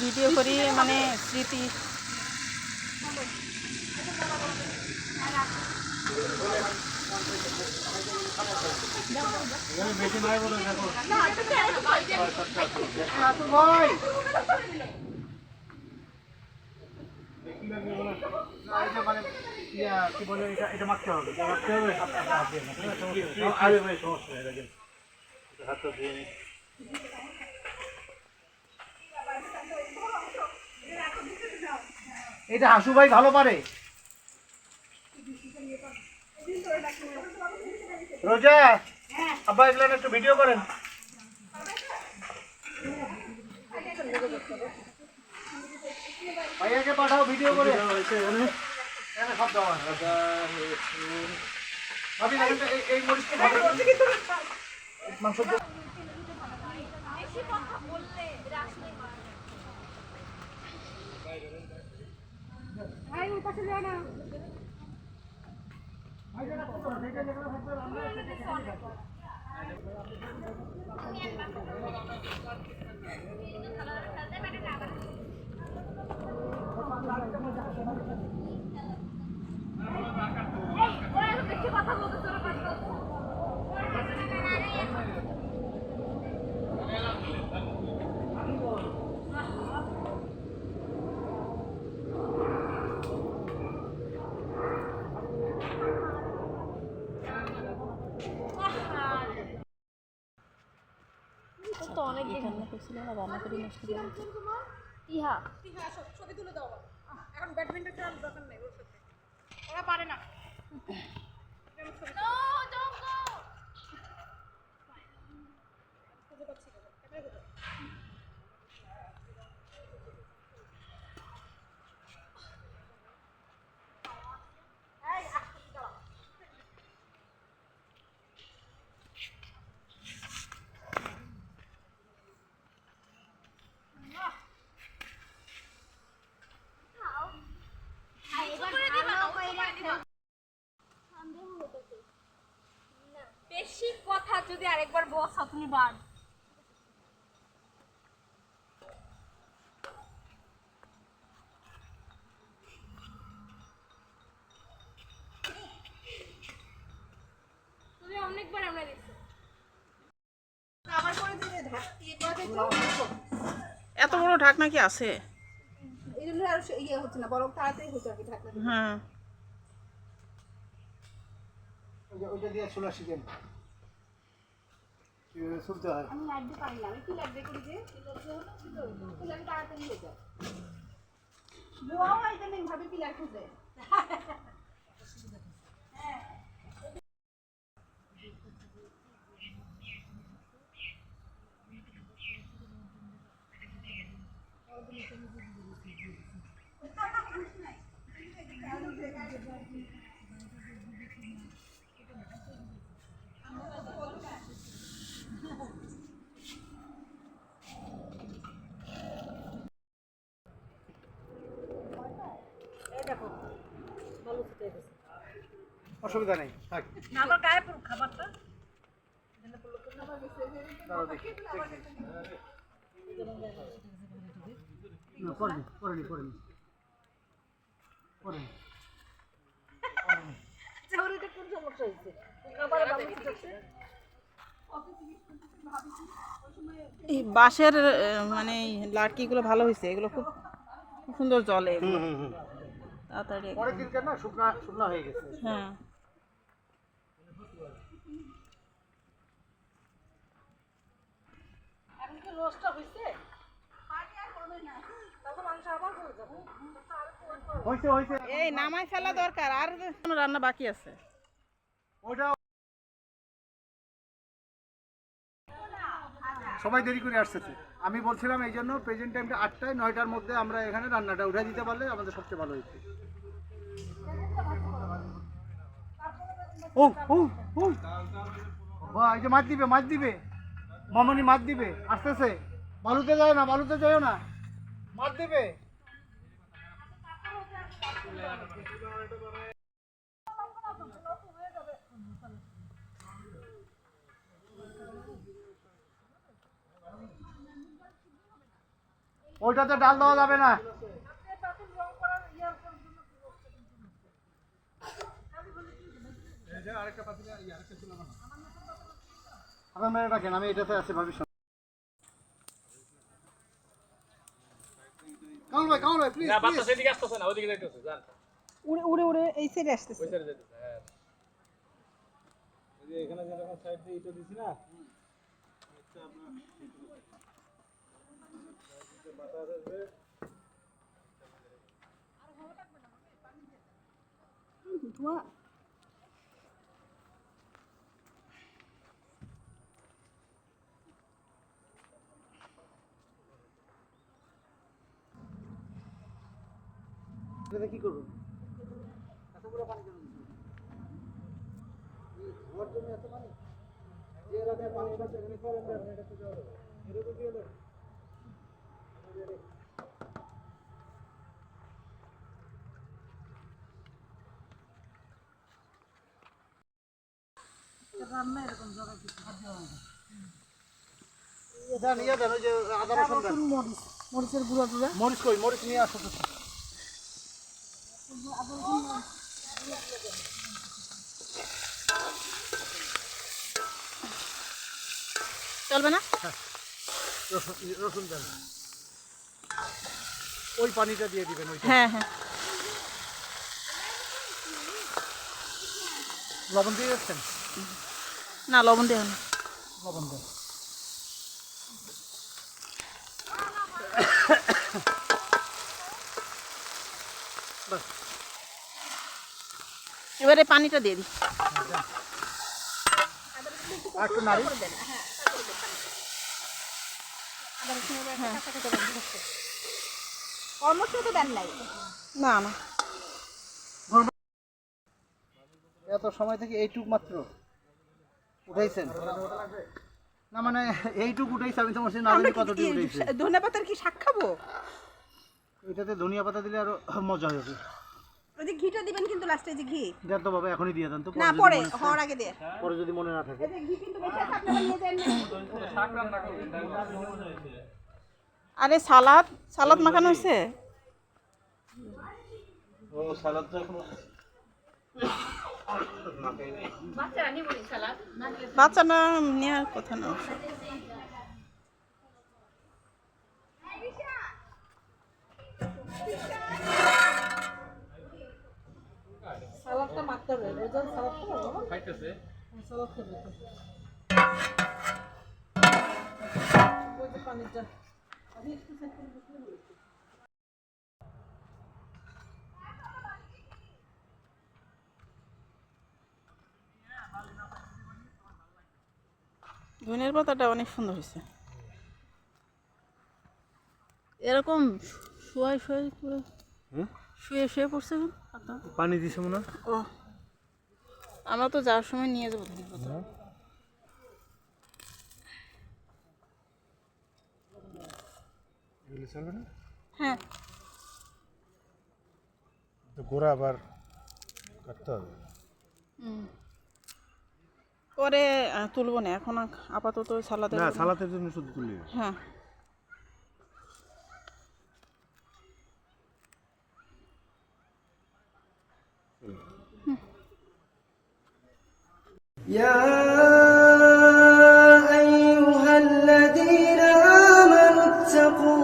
Video করি মানে স্মৃতি। কি বলে এটা মারতে হবে এটা হাসু ভাই ভালো পারে। রোজা আব্বা এগুলো একটু ভিডিও করেন। ভাইয়াকে পাঠাও ভিডিও করে। সব দেওয়া ভাবি এই মরিচটা মাংস তো অনেক রান্না করছিল না, রান্না করে নষ্ট করে দিয়েছে। ইহা ছবি তুলে দাও। এখন ব্যাডমিন্টন খেলার দরকার নেই, ওর সাথে ওরা পারে না। বেশি কথা যদি আরেকবার বস আপনি বাদ তুমি অনেকবার আমরা দিচ্ছি আবার করে দিলে এত বড় ঢাকনা কি আছে? এই জন্য আর ইয়ে হচ্ছে না, বরং তাড়াতাড়ি হচ্ছে আর কি ঢাকনা। হ্যাঁ ওইটা দিয়ে ছোলা শিখেন শুনতে হয়। আমি লাগতে পারি না, আমি কি লাগবে করি যে পিলার তাড়াতাড়ি হয়ে যায়। বোয়াও আইতে নেই ভাবে পিলার খুঁজে। অসুবিধা নেই, আমার গায়ে পুরো খাবারটা এই বাঁশের মানে লাটকিগুলো ভালো হয়েছে, এগুলো খুব সুন্দর জলে তাড়াতাড়ি। পরের দিনকার না শুকনা শুকনা হয়ে গেছে। হ্যাঁ এই নামাই ফেলা দরকার, আর রান্না বাকি আছে। সবাই দেরি করে আসতেছে, আমি বলছিলাম এই জন্য প্রেজেন্ট টাইমটা 8টায় 9টার মধ্যে আমরা এখানে রান্নাটা উঠে দিতে পারলে আমাদের সবচেয়ে ভালো হইতো। ও ও ও বাহ, এই যে মাছ দিবে মাছ দিবে, মামনি মাছ দিবে, আসতেছে। বালুতে যায় না, বালুতে যাও না, মাছ দিবে। ওইটাতে ডাল দেওয়া যাবে না। আমার মেয়ে রাখেন, আমি এটাতে আছি ভবিষ্যৎ। কাউল ভাই প্লিজ না বাচ্চা সেদিকে আসতেছে না, ওইদিকে যাইতেছে জান। উড়ে উড়ে উড়ে এই সাইডে আসতেছে। ওই সাইডে যাইতেছে। হ্যাঁ এই যে এখানে যেরকম সাইড দিয়ে ইটা দিছি না, এটা আপনার বাতাস আসবে। ধোয়া এটা কি করব? এত বড় পানি কেন দিচ্ছেন? আমার জন্য এত পানি? যে এলাকায় পানি আছে সেখানে করেন দেন, এটা তো দেওয়া যাবে। এটা তো দিয়ে দেন। রান্না এরকম জায়গা কিছু দেন ইয়ে দেন, ওই যে আদা রসুন দেন। মরিচ, মরিচের গুঁড়া টুড়া মরিচ কই? মরিচ নিয়ে আসো তো। চলবে না? রসুন দেন। ওই পানিটা দিয়ে দিবেন ওইটা। হ্যাঁ হ্যাঁ। লবণ দিয়ে যাচ্ছেন? না লবণ দেওয়া না। লবণ দেন। বাস। এবারে পানিটা দিয়ে দিই। আর একটু নাড়ি। কর্মসূচি তো দেন নাই। না না। এত সময় থেকে এইটুক মাত্র উঠাইছেন? না মানে এইটুক উঠাইছে, আমি তো বলছি না জানি কতটুকু উঠাইছে। ধনিয়া পাতার কি শাক খাবো? এটাতে ধনিয়া পাতা দিলে আরো মজা হবে। ওই যে ঘিটা দিবেন কিন্তু লাস্টে যে ঘি। দেন তো বাবা, এখনই দিয়ে দেন তো। না পরে হওয়ার আগে দিয়ে। পরে যদি মনে না থাকে। এই যে ঘি কিন্তু বেশি আছে, আপনারা নিয়ে যান না। শাক রান্না করবেন। আরে সালাদ মাখানো হয়েছে। ও সালাদ তো এখনো বাচ্চারা নেওয়ার কথা না। সালাদটা মাখতে হবে, বুঝলেন? সালাদটা খাইতেছে। সালাদ খাবে তো। ওই যে পানিটা আমি একটু সেট করে বসলে বলছি। ধনিয়ার পাতাটা অনেক সুন্দর হয়েছে। এরকম শুয়ে পড়ছে পানি দিছে মনে হয়। ও আমরা তো যাওয়ার সময় নিয়ে যাবো ধনিয়া পাতা। এগুলো চলবে না হ্যাঁ তো, গোড়া আবার কাটতে হবে। পরে তুলবো না, এখন আপাতত সালাদে। না সালাতের জন্য শুধু তুলি। হ্যাঁ يا أيها الذين آمنوا اتقوا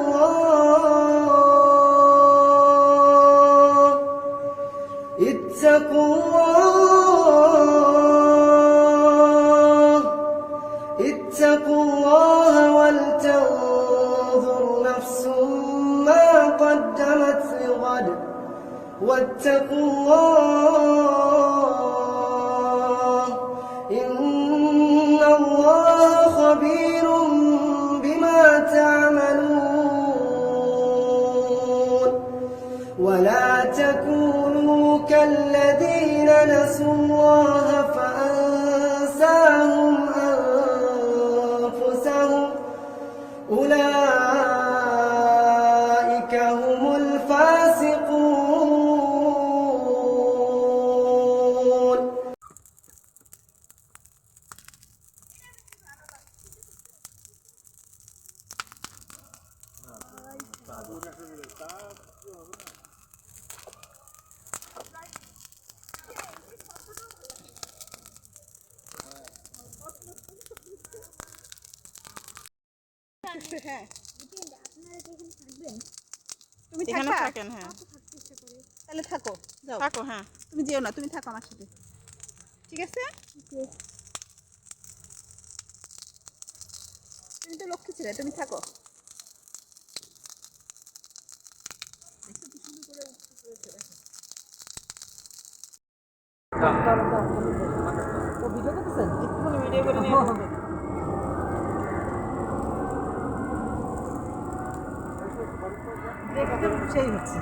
الله ولتنظر نفس ما قدمت لغد واتقوا الله إن الله خبير بما تعملون ولا تكونوا كالذين نسوا الله فأنساهم أنفسهم أولئك هم الفاسقون. হ্যাঁ তুমি এখানে থাকবা? থাকেন, হ্যাঁ তাহলে থাকো, যাও। থাকো, হ্যাঁ তুমি যেও না, তুমি থাকো আমার সাথে, ঠিক আছে? তুমি তো লক্ষ্মী ছিলে, তুমি থাকো। একটুখানি ভিডিও করে নিয়ে আসবেন। সেই হচ্ছে